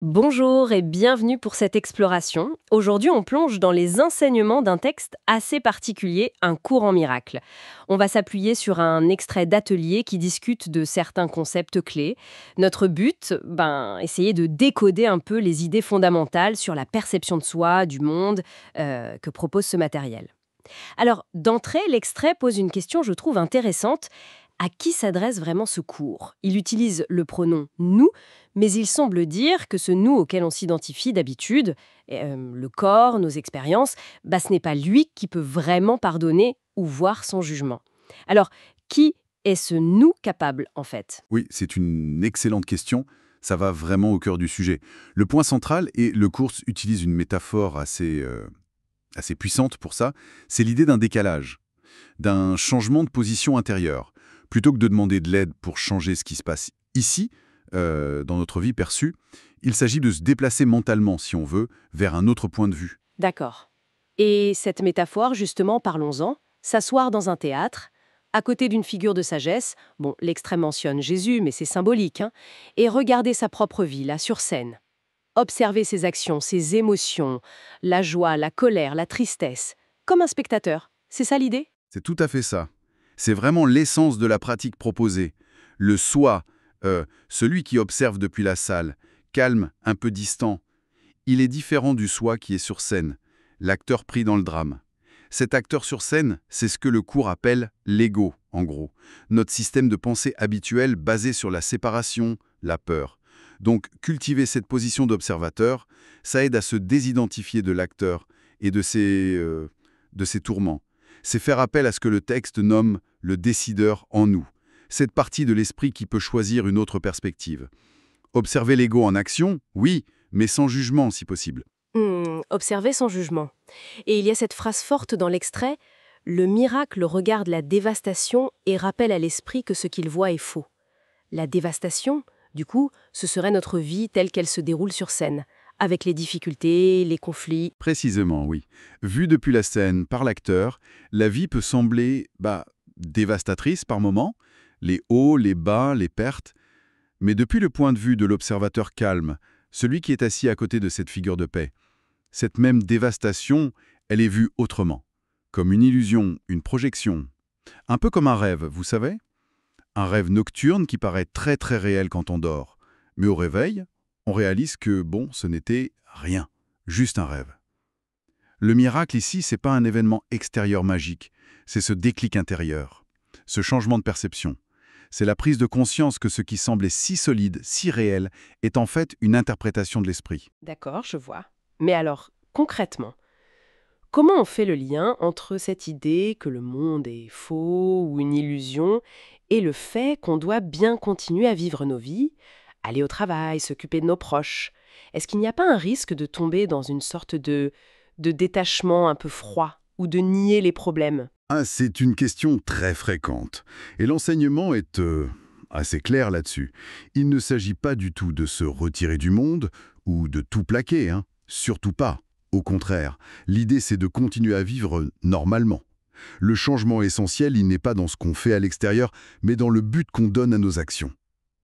Bonjour et bienvenue pour cette exploration. Aujourd'hui, on plonge dans les enseignements d'un texte assez particulier, un cours en miracle. On va s'appuyer sur un extrait d'atelier qui discute de certains concepts clés. Notre but, essayer de décoder un peu les idées fondamentales sur la perception de soi, du monde, que propose ce matériel. Alors, d'entrée, l'extrait pose une question, je trouve, intéressante. À qui s'adresse vraiment ce cours? Il utilise le pronom nous, mais il semble dire que ce nous auquel on s'identifie d'habitude, le corps, nos expériences, ce n'est pas lui qui peut vraiment pardonner ou voir sans jugement. Alors, qui est ce nous capable, en fait? Oui, c'est une excellente question. Ça va vraiment au cœur du sujet. Le point central, et le cours utilise une métaphore assez puissante pour ça, c'est l'idée d'un décalage, d'un changement de position intérieure. Plutôt que de demander de l'aide pour changer ce qui se passe ici, dans notre vie perçue, il s'agit de se déplacer mentalement, si on veut, vers un autre point de vue. D'accord. Et cette métaphore, justement, parlons-en, s'asseoir dans un théâtre, à côté d'une figure de sagesse, bon, l'extrait mentionne Jésus, mais c'est symbolique, hein, et regarder sa propre vie, là, sur scène. Observer ses actions, ses émotions, la joie, la colère, la tristesse, comme un spectateur. C'est ça l'idée? C'est tout à fait ça. C'est vraiment l'essence de la pratique proposée. Le soi, celui qui observe depuis la salle, calme, un peu distant. Il est différent du soi qui est sur scène, l'acteur pris dans le drame. Cet acteur sur scène, c'est ce que le cours appelle l'ego, en gros. Notre système de pensée habituel basé sur la séparation, la peur. Donc, cultiver cette position d'observateur, ça aide à se désidentifier de l'acteur et de ses tourments. C'est faire appel à ce que le texte nomme le décideur en nous. Cette partie de l'esprit qui peut choisir une autre perspective. Observer l'ego en action, oui, mais sans jugement si possible. Observer sans jugement. Et il y a cette phrase forte dans l'extrait: le miracle regarde la dévastation et rappelle à l'esprit que ce qu'il voit est faux. La dévastation, du coup, ce serait notre vie telle qu'elle se déroule sur scène, avec les difficultés, les conflits. Précisément, oui. Vu depuis la scène par l'acteur, la vie peut sembler, dévastatrice par moments, les hauts, les bas, les pertes, mais depuis le point de vue de l'observateur calme, celui qui est assis à côté de cette figure de paix, cette même dévastation, elle est vue autrement, comme une illusion, une projection, un peu comme un rêve, vous savez? Un rêve nocturne qui paraît très très réel quand on dort, mais au réveil, on réalise que, ce n'était rien, juste un rêve. Le miracle ici, c'est pas un événement extérieur magique, c'est ce déclic intérieur, ce changement de perception. C'est la prise de conscience que ce qui semblait si solide, si réel, est en fait une interprétation de l'esprit. D'accord, je vois. Mais alors, concrètement, comment on fait le lien entre cette idée que le monde est faux ou une illusion et le fait qu'on doit bien continuer à vivre nos vies, aller au travail, s'occuper de nos proches? Est-ce qu'il n'y a pas un risque de tomber dans une sorte de détachement un peu froid ou de nier les problèmes? Ah, c'est une question très fréquente. Et l'enseignement est assez clair là-dessus. Il ne s'agit pas du tout de se retirer du monde ou de tout plaquer, hein. Surtout pas. Au contraire, l'idée c'est de continuer à vivre normalement. Le changement essentiel, il n'est pas dans ce qu'on fait à l'extérieur, mais dans le but qu'on donne à nos actions,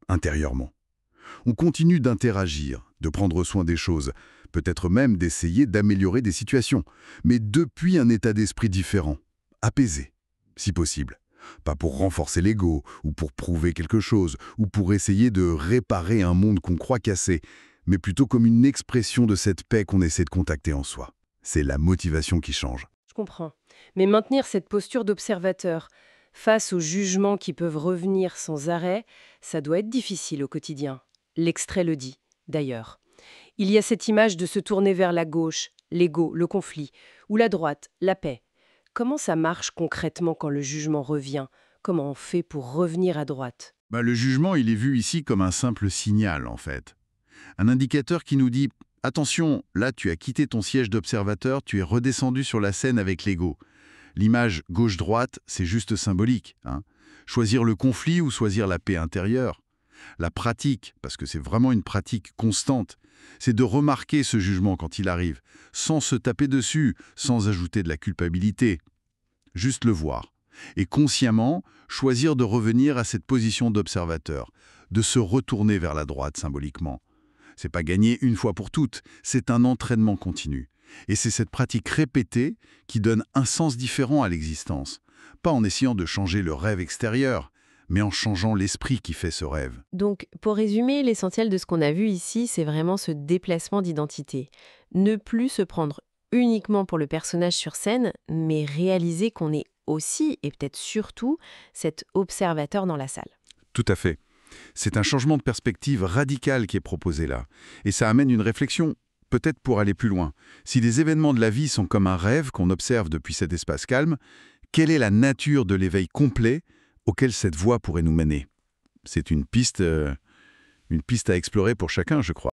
intérieurement. On continue d'interagir, de prendre soin des choses, peut-être même d'essayer d'améliorer des situations, mais depuis un état d'esprit différent, apaisé, si possible. Pas pour renforcer l'ego, ou pour prouver quelque chose, ou pour essayer de réparer un monde qu'on croit cassé, mais plutôt comme une expression de cette paix qu'on essaie de contacter en soi. C'est la motivation qui change. Je comprends. Mais maintenir cette posture d'observateur face aux jugements qui peuvent revenir sans arrêt, ça doit être difficile au quotidien. L'extrait le dit, d'ailleurs. Il y a cette image de se tourner vers la gauche, l'ego, le conflit, ou la droite, la paix. Comment ça marche concrètement quand le jugement revient? Comment on fait pour revenir à droite? Le jugement, il est vu ici comme un simple signal, en fait. Un indicateur qui nous dit « Attention, là tu as quitté ton siège d'observateur, tu es redescendu sur la scène avec l'ego ». L'image gauche-droite, c'est juste symbolique, hein. Choisir le conflit ou choisir la paix intérieure. La pratique, parce que c'est vraiment une pratique constante, c'est de remarquer ce jugement quand il arrive, sans se taper dessus, sans ajouter de la culpabilité. Juste le voir. Et consciemment, choisir de revenir à cette position d'observateur, de se retourner vers la droite symboliquement. c'est pas gagné une fois pour toutes, c'est un entraînement continu. Et c'est cette pratique répétée qui donne un sens différent à l'existence. Pas en essayant de changer le rêve extérieur, mais en changeant l'esprit qui fait ce rêve. Donc, pour résumer, l'essentiel de ce qu'on a vu ici, c'est vraiment ce déplacement d'identité. Ne plus se prendre uniquement pour le personnage sur scène, mais réaliser qu'on est aussi, et peut-être surtout, cet observateur dans la salle. Tout à fait. C'est un changement de perspective radical qui est proposé là. Et ça amène une réflexion, peut-être pour aller plus loin. Si les événements de la vie sont comme un rêve qu'on observe depuis cet espace calme, quelle est la nature de l'éveil complet auquel cette voie pourrait nous mener? C'est une piste à explorer pour chacun, je crois.